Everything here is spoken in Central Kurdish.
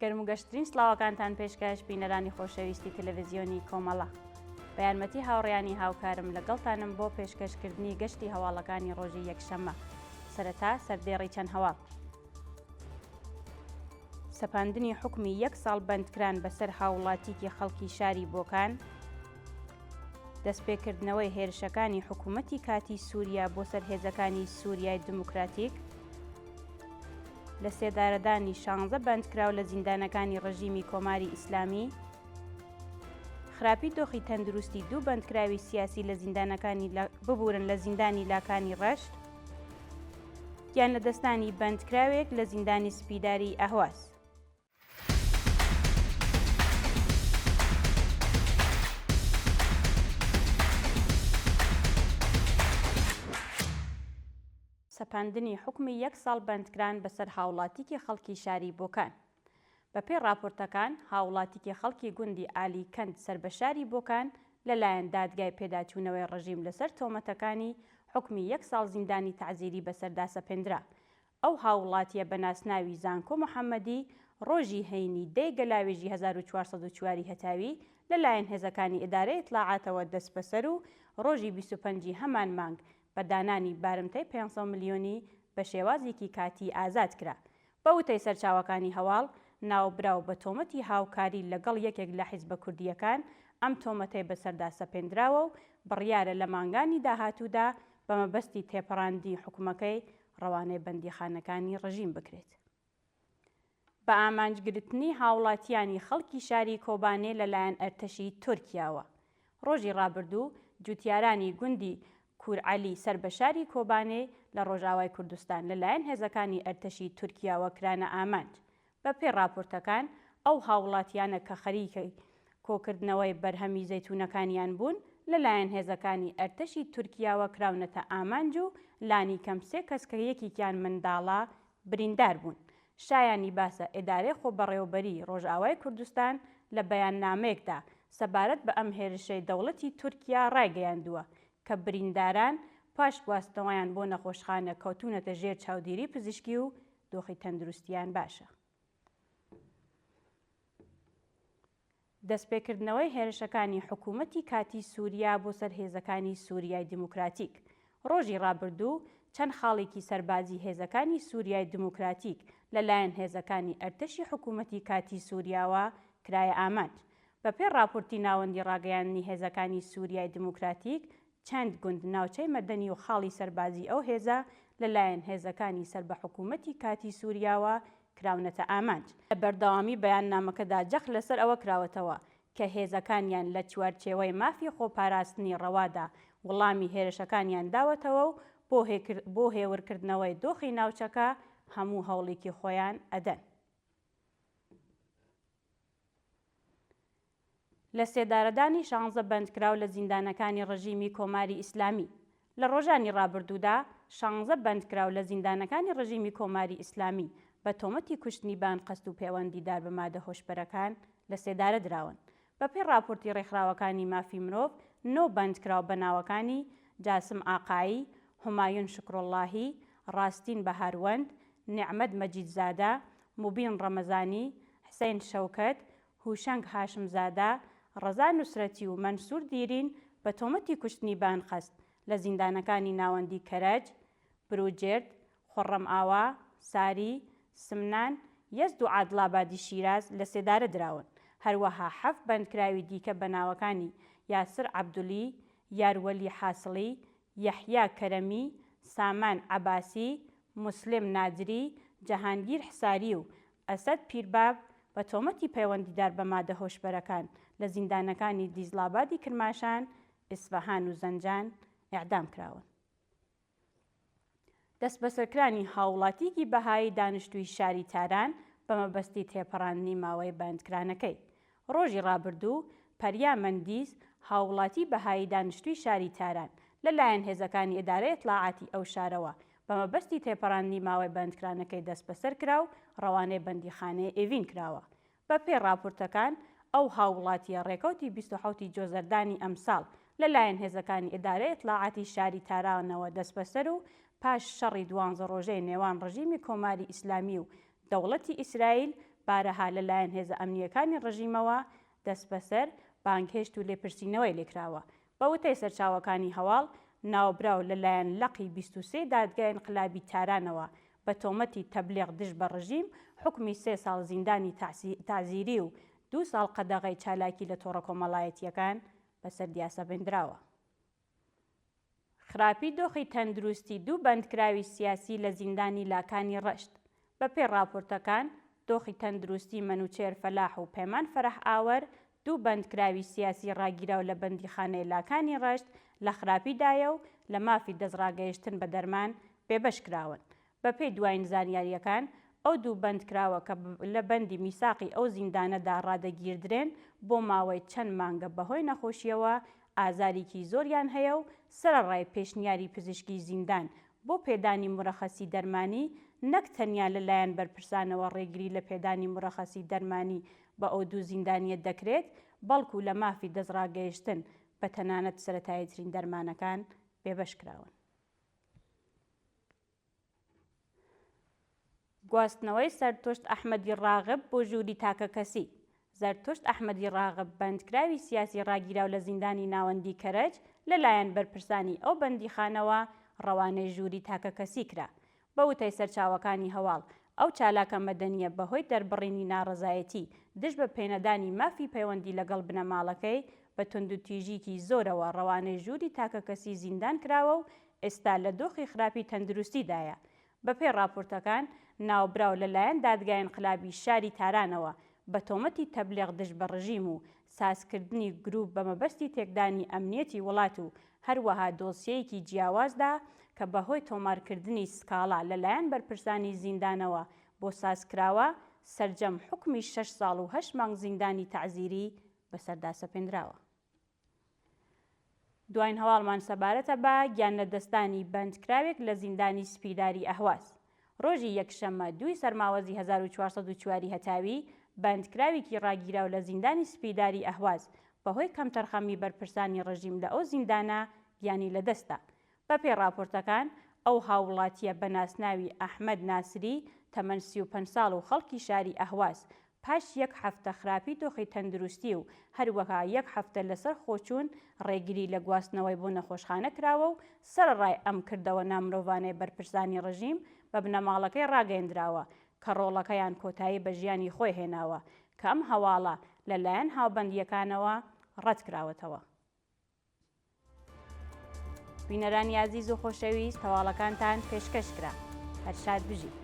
گەرم و گەشترین سڵاوەکانتان پێشکەش بینەرانی خۆشەویستی تەلەڤیزیۆنی کۆمەڵە. بە یارمەتی هاوڕێیانی هاوکارم لەگەڵتانم بۆ پێشکەشکردنی گەشتی هەواڵەکانی ڕۆژی یەکشەممە. سەرەتا سەردێڕی چەند هەواڵ. سەپاندنی حکمی 1 ساڵ بەندکران بەسەر هاوڵاتیکی خەڵکی شاری بۆکان، دەستپێکردنەوەی هێرشەکانی حکوومەتی کاتی سووریا بۆ سەر هێزەکانی سووریای دموکراتیک، لە سێدارەدانی 16 بەندکراو لە زیندانەکانی ڕژیمی کۆماری ئیسلامی، خراپی دۆخی تەندروستی 2 بەندکراوی سیاسی لە زیندانەکانی ببورن لە زیندانی لاکانی ڕەشت، یان لە دەستانی بەندکراوێک لە زیندانی سپیداری ئەهواز. سەپاندنی حکمی 1 ساڵ بەندکران بەسەر هاوڵاتیکی خەڵکی شاری بۆکان. بەپێی راپۆرتەکان، هاوڵاتیکی خەڵکی گوندی ئالی کەند سەربەشاری بۆکان لەلایەن دادگای پێداچوونەوەی ڕژیم لەسەر تۆمەتەکانی حکمی 1 ساڵ زیندانی تەعزیری بەسەردا سەپێنرا. ئەو هاوڵاتیە بە ناسناوی زانکۆ محەممەدی ڕۆژی هەینی 10 گەلاوێژی 1404 هەتاوی لەلایەن هێزەکانی ئیدارەی ئیطلاعاتەوە دەست بەسەر و ڕۆژی 25 هەمان مانگ بە دانانی بارمتەی 500 ملیۆنی بە شێوازێکی کاتی ئازاد کرا. بە وتەی سەرچاوەکانی هەواڵ، ناوبراو بە تۆمەتی هاوکاری لەگەڵ یەکێک لە حیزبە کوردیەکان ئەم تۆمەتەی بەسەردا سەپێنراوە و بڕیارە لە مانگانی داهاتوودا بە مەبەستی تێپەڕاندنی حکومەکەی ڕەوانەی بەندیخانەکانی ڕژیم بکرێت. بە ئامانجگرتنی هاوڵاتیانی خەڵکی شاری کۆبانێ لەلایەن ئەرتەشی تورکیاوە. ڕۆژی ڕابردوو جوتیارانی گوندی کورعەلی سەربەشاری کۆبانێ لە ڕۆژاوای کوردستان لەلایەن هێزەکانی ئەرتەشی تورکیاوە کرانە ئامانج. بەپێی راپۆرتەکان، ئەو هاوڵاتیانە کە خەریکەی کۆکردنەوەی بەرهەمی زەیتونەکانیان بوون لەلایەن هێزەکانی ئەرتەشی تورکیاوە کراونەتە ئامانج و لانی کەم 3 کەس کە یەکێکیان منداڵە بریندار بوون. شایانی باسە ئیدارەی خۆبەڕێوەبەری ڕۆژئاوای کوردستان لە بەیاننامەیەکدا سەبارەت بە ئەم هێرشەی دەوڵەتی تورکیا ڕایگەیاندووە کە برینداران پاش گواستنەوەیان بۆ نەخۆشخانە کەوتونەتە ژێر چاودێری پزیشکی و دۆخی تەندروستیان باشە. دەستپێکردنەوەی هێرشەکانی حکوومەتی کاتی سووریا بۆ سەر هێزەکانی سووریای دموکراتیک. ڕۆژی ڕابردوو چەند خاڵێکی سەربازی هێزەکانی سووریای دموکراتیک لەلایەن هێزەکانی ئەرتەشی حکوومەتی کاتی سووریاوە کرایە ئامانج. بەپێی راپۆرتی ناوەندی ڕاگەیاندنی هێزەکانی سووریای دموکراتیک، چەند گوند ناوچەی مەدەنی و خاڵی سەربازی ئەو هێزە لەلایەن هێزەکانی سەر بە حکوومەتی کاتی سووریاوە کراونەتە ئامانج. لە بەردەوامی بەیاننامەکەدا جەخت لەسەر ئەوە کراوەتەوە کە هێزەکانیان لە چوارچێوەی مافی خۆپاراستنی ڕەوادا وەڵامی هێرشەکانیان داوەتەوە و بۆ هێورکردنەوەی دۆخی ناوچەکە هەموو هەوڵێکی خۆیان ئەدەن. لە سێدارەدانی 16 بەندکراو لە زیندانەکانی ڕژیمی کۆماری ئیسلامی. لە ڕۆژانی ڕابردوودا 16 بەندکراو لە زیندانەکانی ڕژیمی کۆماری ئیسلامی بە تۆمەتی کوشتنی بانقەست و پەیوەندیدار بە مادە هۆشبەرەکان لە سێدارە دراون. بەپێی راپۆرتی ڕێکخراوەکانی مافی مرۆڤ، 9 بەندکراو بە ناوەکانی جاسم ئاقایی، هومایون شکرۆڵڵاهی، ڕاستین بەهاروەند، نیعمەد مەجیدزادە، موبین ڕەمەزانی، حسەین شەوکەت، هوشەنگ هاشمزادە، ڕەزا نوسرەتی و مەنسوور دیرین بە تۆمەتی کوشتنی بانقەست لە زیندانەکانی ناوەندی کەرەج، بروجێرد، خۆڕەم ئاوا، ساری، سمنان، یەزد و عادڵابادی شیراز لە سێدارە دراون. هەروەها 7 بەندکراوی دیکە بە ناوەکانی یاسر عەبدولی، یاروەلی حاسڵی، یەحیا کەرەمی، سامان عەباسی، موسلم ناجری، جەهانگیر حساری و ئەسەد پیرباب بە تۆمەتی پەیوەندیدار بە مادە هۆشبەرەکان لە زیندانەکانی دیزڵابادی کرماشان، ئیسفەهان و زەنجان ئیعدام کراون. دەست بەسەرکرانی هاوڵاتیکی بەهایی دانیشتووی شاری تاران بە مەبەستی تێپەڕاندنی ماوەی بەندکرانەکەی. ڕۆژی ڕابردوو پەریا مەندیز، هاوڵاتی بەهایی دانیشتووی شاری تاران لەلایەن هێزەکانی ئیدارەی ئیطلاعاتی ئەو شارەوە بە مەبەستی تێپەڕاندنی ماوەی بەندکرانەکەی دەست بەسەر کرا و ڕەوانەی بەندیخانەیە ئێڤین کراوە. بەپێی راپۆرتەکان، ئەو هاوڵاتیە ڕێکەوتی 27 جۆزەردانی ئەمساڵ لەلایەن هێزەکانی ئیدارەی ئیطلاعاتی شاری تارانەوە دەست بەسەر و پاش شەڕی 12 ڕۆژەی نێوان ڕژیمی کۆماری ئیسلامی و دەوڵەتی ئیسرائیل بارەها لەلایەن هێزە ئەمنیەکانی ڕژیمەوە دەست بەسەر بانگهێشت و لێپرسینەوەی لێکراوە. بە وتەی سەرچاوەکانی هەواڵ، ناوبراو لەلایەن لەقی 23 دادگای انقلابی تارانەوە بە تۆمەتی تەبلیغ دژ بە ڕژیم حکمی 3 ساڵ زیندانی تازیری و 2 ساڵ قەدەغەی چالاکی لە تۆڕە کۆمەڵایەتیەکان بەسەر دیاسە بێندراوە. خراپی دۆخی تەندروستی 2 بەندکراوی سیاسی لە زیندانی لاکانی ڕەشت. بەپێی راپۆرتەکان، دۆخی تەندروستی منوچێر فەلاح و پەیمان فەرەح ئاوەر 2 بەندکراوی سیاسی ڕاگیراو لە بەندیخانەی لاکانی ڕەشت لە خراپیدایە و لە مافی دەستڕاگەیشتن بە دەرمان بێبەش کراون. بەپێی دوایین زانیاریەکان، ئەو 2 بەندکراوە کە لە بەندی میساقی ئەو زیندانەدا ڕادەگیردرێن بۆ ماوەی چەند مانگە بەهۆی نەخۆشیەوە ئازاریکی زۆریان هەیە و سەرەڕای پێشنیاری پزیشکی زیندان بۆ پێدانی مرەخەسی دەرمانی نەک تەنیا لەلایەن بەرپرسانەوە ڕێگری لە پێدانی مرەخەسی دەرمانی بە ئەو 2 زیندانیە دەکرێت، بەڵکو لە مافی دەستڕاگەیشتن بە تەنانەت سەرەتاییترین دەرمانەکان بێبەش کراون. گواستنەوەی سەرتۆشت ئەحمەدی ڕاغب بۆ ژووری تاکەکەسی. زەرتۆشت ئەحمەدی ڕاغب بەندکراوی سیاسی ڕاگیراو لە زیندانی ناوەندی کەرەج لەلایەن بەرپرسانی ئەو بەندیخانەوە ڕەوانەی ژووری تاکەکەسی کرا. بە وتەی سەرچاوەکانی هەواڵ، ئەو چالاکە مەدەنیە بەهۆی دەربڕینی ناڕەزایەتی دژ بە پێنەدانی مافی پەیوەندی لەگەڵ بنەماڵەکەی بە توندوتیژیکی زۆرەوە ڕەوانەی ژووری تاکەکەسی زیندان کراوە و ئێستا لە دۆخی خراپی تەندروستیدایە. بەپێی راپۆرتەکان، ناوبراو لەلایەن دادگای انقلابی شاری تارانەوە بە تۆمەتی تەبلیغ دژ بە ڕژیم و سازکردنی گروپ بە مەبەستی تێکدانی ئەمنیەتی وڵات و هەروەها دۆسیەیەکی جیاوازدا کە بەهۆی تۆمارکردنی سکاڵا لەلایەن بەرپرسانی زیندانەوە بۆ سازکراوە سەرجەم حکمی 6 ساڵ و 8 مانگ زیندانی تەعزیری بەسەردا سەپێندراوە. دوایین هەواڵمان سەبارەتە بە گیانلەدەستانی بەندکراوێک لە زیندانی سپیداری ئەهواز. ڕۆژی یەکشەممە 2 سەرماوەزی 1404 هەتاوی بەندکراوێکی ڕاگیراو لە زیندانی سپیداری ئەهواز بەهۆی کەمتەرخەمی بەرپرسانی ڕژیم لە ئەو زیندانە گیانی لەدەستە. بەپێی راپۆرتەکان، ئەو هاوڵاتیە بە ناسناوی ئەحمەد ناسری تەمەن 35 ساڵ و خەڵکی شاری ئەهواز پاش 1 هەفتە خراپی دۆخی تەندروستی و هەروەها 1 هەفتە لەسەر خۆچوون ڕێگری لە گواستنەوەی بۆ نەخۆشخانە کراوە و سەرڕای ئەم کردەوە نامرۆڤانەی بەرپرسانی ڕژیم بە بنەماڵەکەی ڕاگەیەندراوە کە ڕۆڵەکەیان کۆتایی بە ژیانی خۆی هێناوە کە ئەم هەواڵە لەلایەن هاوبەندیەکانەوە ڕەت کراوەتەوە. بینەرانی عەزیز و خۆشەویست، هەواڵەکانتان پێشکەش کرا. هەر شاد بژیت.